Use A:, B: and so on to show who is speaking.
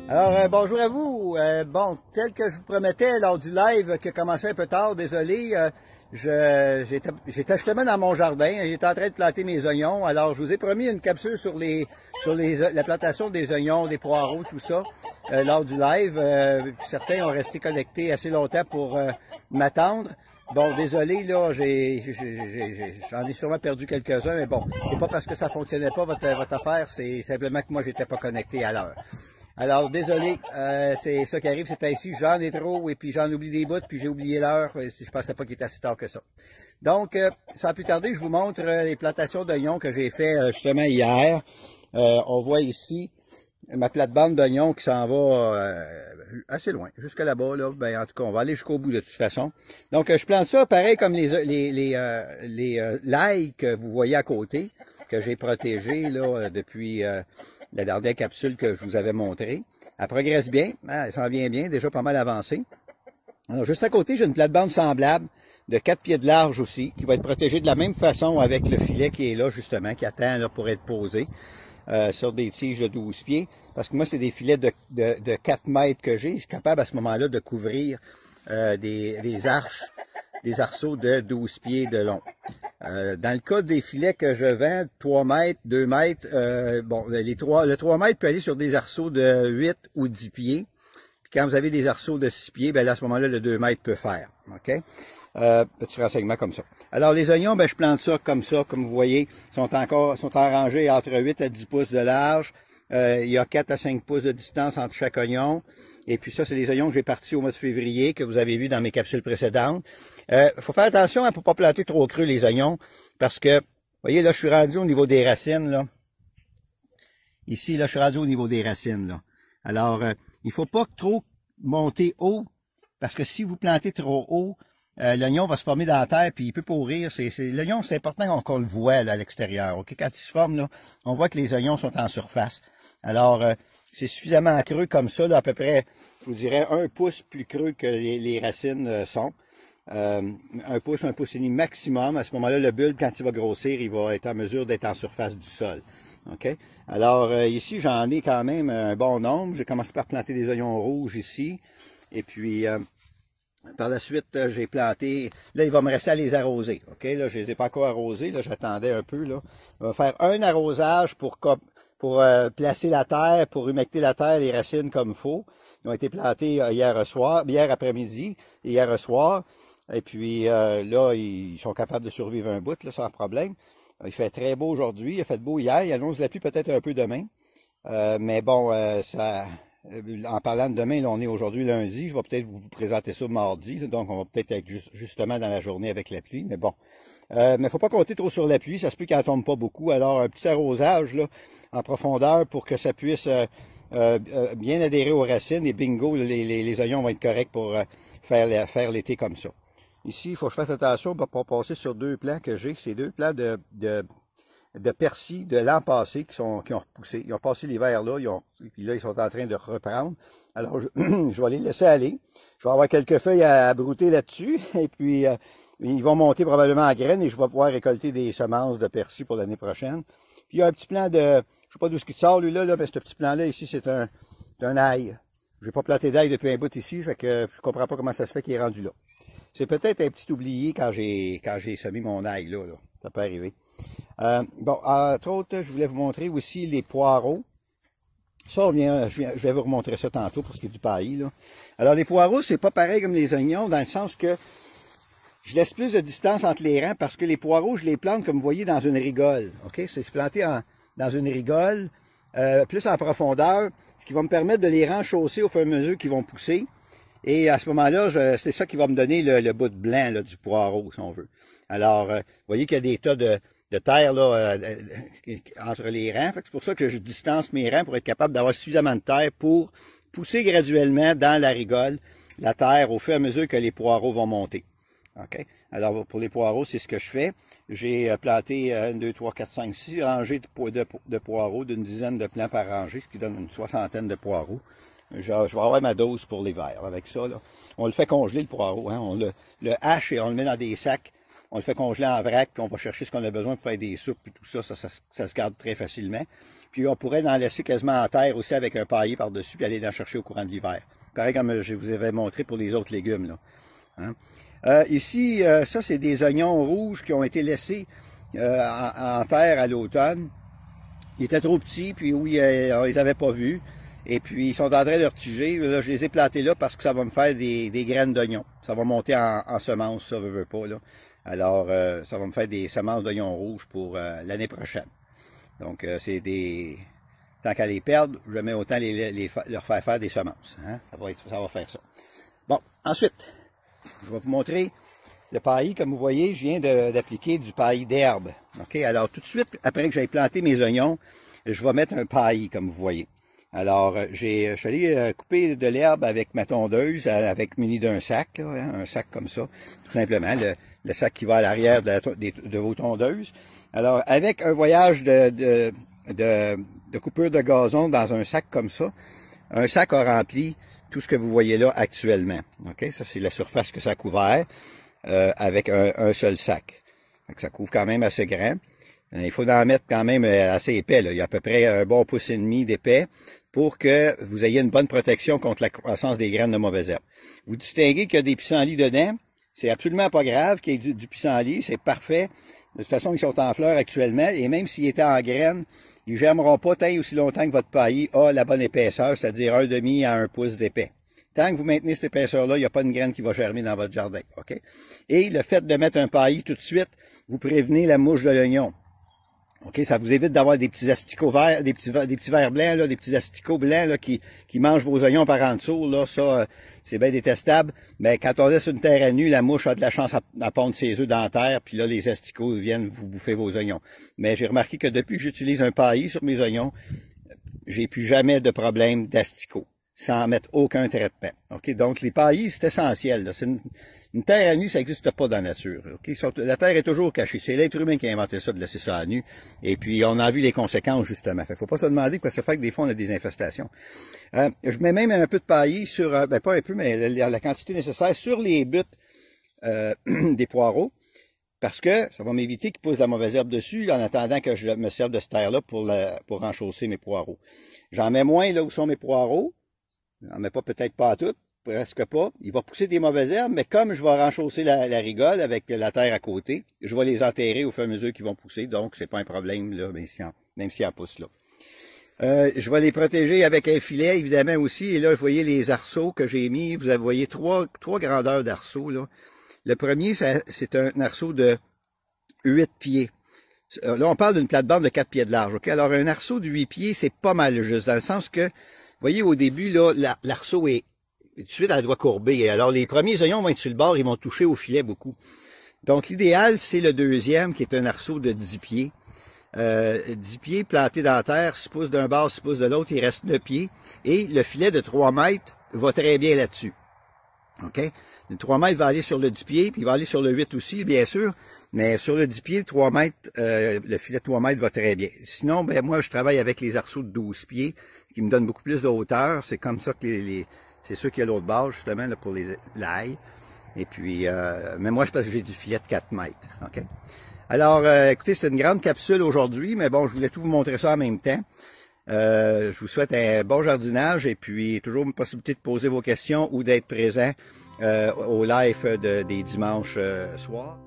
A: Bonjour à vous. Bon, tel que je vous promettais lors du live qui a commencé un peu tard, désolé, j'étais justement dans mon jardin, j'étais en train de planter mes oignons. Alors, je vous ai promis une capsule sur la plantation des oignons, des poireaux, tout ça, lors du live. Certains ont resté connectés assez longtemps pour m'attendre. Bon, désolé, là, j'en ai sûrement perdu quelques-uns, mais bon, c'est pas parce que ça fonctionnait pas votre affaire, c'est simplement que moi, j'étais pas connecté à l'heure. Alors, désolé, c'est ça qui arrive, c'est ainsi, j'en ai trop, et puis j'en oublie des bouts, puis j'ai oublié l'heure, je pensais pas qu'il était si tard que ça. Donc, sans plus tarder, je vous montre les plantations d'oignons que j'ai fait justement hier. On voit ici ma plate-bande d'oignons qui s'en va assez loin, jusque là-bas, là. Ben, en tout cas, on va aller jusqu'au bout de toute façon. Donc, je plante ça pareil comme les l'ail que vous voyez à côté, que j'ai protégé là depuis la dernière capsule que je vous avais montrée. Elle progresse bien, elle s'en vient bien, déjà pas mal avancée. Alors, juste à côté, j'ai une plate-bande semblable de 4 pieds de large aussi, qui va être protégée de la même façon avec le filet qui est là, justement, qui attend là, pour être posé sur des tiges de 12 pieds. Parce que moi, c'est des filets de 4 mètres que j'ai. Je suis capable à ce moment-là de couvrir des arceaux de 12 pieds de long. Dans le cas des filets que je vends, 3 mètres, 2 mètres, bon, le 3 mètres peut aller sur des arceaux de 8 ou 10 pieds. Puis quand vous avez des arceaux de 6 pieds, ben là, à ce moment-là, le 2 mètres peut faire. OK? Petit renseignement comme ça. Alors, les oignons, ben, je plante ça, comme vous voyez, sont arrangés entre 8 à 10 pouces de large. Il y a 4 à 5 pouces de distance entre chaque oignon. Et puis ça, c'est les oignons que j'ai partis au mois de février, que vous avez vu dans mes capsules précédentes. Faut faire attention à ne pas planter trop creux les oignons, parce que, vous voyez, là, je suis rendu au niveau des racines, là. Ici, là, je suis rendu au niveau des racines, là. Alors, il faut pas trop monter haut, parce que si vous plantez trop haut, l'oignon va se former dans la terre, puis il peut pourrir. L'oignon, c'est important qu'on le voit là, à l'extérieur. Okay? Quand il se forme, là, on voit que les oignons sont en surface. Alors, c'est suffisamment creux comme ça, là, à peu près, je vous dirais, 1 pouce plus creux que les racines sont. 1 pouce et demi maximum. À ce moment-là, le bulbe, quand il va grossir, il va être en mesure d'être en surface du sol. OK? Alors, ici, j'en ai quand même un bon nombre. J'ai commencé par planter des oignons rouges ici. Et puis, par la suite, j'ai planté. Là, il va me rester à les arroser. OK? Là, je les ai pas encore arrosés. Là, j'attendais un peu. Là. On va faire un arrosage pour placer la terre, pour humecter la terre, les racines comme il faut. Ils ont été plantés hier après-midi et hier soir. Et puis là, ils sont capables de survivre un bout, là, sans problème. Il fait très beau aujourd'hui, il a fait beau hier, il annonce la pluie peut-être un peu demain. Mais bon, en parlant de demain, là, on est aujourd'hui lundi, je vais peut-être vous présenter ça mardi, là, donc on va peut-être être justement dans la journée avec la pluie, mais bon. Mais faut pas compter trop sur la pluie, ça se peut qu'elle tombe pas beaucoup. Alors un petit arrosage là, en profondeur pour que ça puisse bien adhérer aux racines et bingo, les oignons vont être corrects pour faire l'été comme ça. Ici, il faut que je fasse attention pour pas passer sur 2 plants que j'ai. C'est 2 plants de persil de l'an passé qui ont repoussé. Ils ont passé l'hiver là, puis là, ils sont en train de reprendre. Alors, je vais les laisser aller. Je vais avoir quelques feuilles à brouter là-dessus. Et puis, ils vont monter probablement en graines et je vais pouvoir récolter des semences de persil pour l'année prochaine. Puis, il y a un petit plant je sais pas d'où ce qui sort, lui là, mais ce petit plant-là, ici, c'est un ail. J'ai pas planté d'ail depuis un bout ici, fait que je comprends pas comment ça se fait qu'il est rendu là. C'est peut-être un petit oublié quand j'ai semé mon ail, là. Ça peut arriver. Bon, entre autres, je voulais vous montrer aussi les poireaux. Ça, je vais vous remontrer ça tantôt pour ce qui est du paillis, là. Alors, les poireaux, c'est pas pareil comme les oignons, dans le sens que je laisse plus de distance entre les rangs parce que les poireaux, je les plante, comme vous voyez, dans une rigole. OK? C'est planté dans une rigole, plus en profondeur, ce qui va me permettre de les renchausser au fur et à mesure qu'ils vont pousser. Et à ce moment-là, c'est ça qui va me donner le bout de blanc là, du poireau, si on veut. Alors, vous voyez qu'il y a des tas de terre là, entre les rangs. C'est pour ça que je distance mes rangs pour être capable d'avoir suffisamment de terre pour pousser graduellement dans la rigole la terre au fur et à mesure que les poireaux vont monter. OK? Alors, pour les poireaux, c'est ce que je fais. J'ai planté 1, 2, 3, 4, 5, 6 rangées de poireaux, d'une dizaine de plants par rangée, ce qui donne une 60aine de poireaux. Je vais avoir ma dose pour l'hiver avec ça. Là. On le fait congeler, le poireau. Hein? On le hache et on le met dans des sacs on le fait congeler en vrac, puis on va chercher ce qu'on a besoin pour faire des soupes, puis tout ça, ça se garde très facilement. Puis on pourrait en laisser quasiment en terre aussi avec un paillis par-dessus, puis aller en chercher au courant de l'hiver. Pareil comme je vous avais montré pour les autres légumes, là. Hein? Ici, ça c'est des oignons rouges qui ont été laissés en terre à l'automne. Ils étaient trop petits, puis oui, on les avait pas vus. Et puis, ils sont en train de retiger. Là, je les ai plantés là parce que ça va me faire des graines d'oignons. Ça va monter en semences, ça veut pas, là. Alors, ça va me faire des semences d'oignons rouges pour l'année prochaine. Donc, c'est des... Tant qu'à les perdre, je mets autant leur faire des semences. Hein? Ça va faire ça. Bon, ensuite, je vais vous montrer le paillis. Comme vous voyez, je viens d'appliquer du paillis d'herbe. OK? Alors, tout de suite, après que j'ai planté mes oignons, je vais mettre un paillis, comme vous voyez. Alors, je suis allé couper de l'herbe avec ma tondeuse, avec muni d'un sac, là, hein, un sac comme ça, tout simplement, le sac qui va à l'arrière de vos tondeuses. Alors, avec un voyage de coupure de gazon dans un sac comme ça, un sac a rempli tout ce que vous voyez là actuellement. OK? Ça, c'est la surface que ça a couvert avec un seul sac. Donc, ça couvre quand même assez grand. Il faut en mettre quand même assez épais, là. Il y a à peu près un bon pouce et demi d'épais pour que vous ayez une bonne protection contre la croissance des graines de mauvaises herbes. Vous distinguez qu'il y a des pissenlits dedans. C'est absolument pas grave qu'il y ait du pissenlit. C'est parfait. De toute façon, ils sont en fleurs actuellement. Et même s'ils étaient en graines, ils germeront pas tant et aussi longtemps que votre paillis a la bonne épaisseur, c'est-à-dire 1,5 à 1 pouce d'épais. Tant que vous maintenez cette épaisseur-là, il n'y a pas une graine qui va germer dans votre jardin. OK? Et le fait de mettre un paillis tout de suite, vous prévenez la mouche de l'oignon. OK, ça vous évite d'avoir des petits asticots verts, des petits vers blancs, là, des petits asticots blancs là, qui mangent vos oignons par en dessous. Là, ça, c'est bien détestable. Mais quand on laisse une terre à nu, la mouche a de la chance à pondre ses œufs dans la terre, puis là, les asticots viennent vous bouffer vos oignons. Mais j'ai remarqué que depuis que j'utilise un paillis sur mes oignons, j'ai plus jamais de problème d'asticots, sans mettre aucun traitement. OK, donc les paillis, c'est essentiel. C'est une terre à nu, ça n'existe pas dans la nature. OK, la terre est toujours cachée. C'est l'être humain qui a inventé ça, de laisser ça à nu. Et puis, on a vu les conséquences, justement. Fait faut pas se demander quoi ça fait que des fois, on a des infestations. Je mets même un peu de paillis sur, pas un peu, mais la quantité nécessaire sur les buttes des poireaux. Parce que ça va m'éviter qu'ils poussent de la mauvaise herbe dessus, en attendant que je me serve de cette terre-là pour enchausser mes poireaux. J'en mets moins là où sont mes poireaux. J'en mets pas peut-être pas à toutes, presque pas. Il va pousser des mauvaises herbes, mais comme je vais renchausser la rigole avec la terre à côté, je vais les enterrer au fur et à mesure qu'ils vont pousser, donc c'est pas un problème là, même s'il en pousse là. Je vais les protéger avec un filet, évidemment aussi, et là, vous voyez les arceaux que j'ai mis, vous voyez trois grandeurs d'arceaux, là. Le premier, c'est un arceau de 8 pieds. Là, on parle d'une plate-bande de 4 pieds de large, OK? Alors, un arceau de 8 pieds, c'est pas mal juste, dans le sens que, vous voyez, au début, là, l'arceau est tout de suite, elle doit courber. Et alors, les premiers oignons vont être sur le bord, ils vont toucher au filet beaucoup. Donc, l'idéal, c'est le deuxième, qui est un arceau de 10 pieds. 10 pieds planté dans la terre, 6 pouces d'un bord, 6 pouces de l'autre, il reste 9 pieds. Et le filet de 3 mètres va très bien là-dessus. OK? Le 3 mètres va aller sur le 10 pieds, puis il va aller sur le 8 aussi, bien sûr. Mais sur le 10 pieds, 3 mètres, le filet de 3 mètres va très bien. Sinon, ben moi, je travaille avec les arceaux de 12 pieds, qui me donnent beaucoup plus de hauteur. C'est comme ça que c'est ceux qui a l'autre base, justement, là, pour l'ail. Et puis, mais moi, c'est parce que j'ai du filet de 4 mètres. OK? Alors, écoutez, c'est une grande capsule aujourd'hui, mais bon, je voulais tout vous montrer ça en même temps. Je vous souhaite un bon jardinage et puis toujours une possibilité de poser vos questions ou d'être présent au live des dimanches soirs.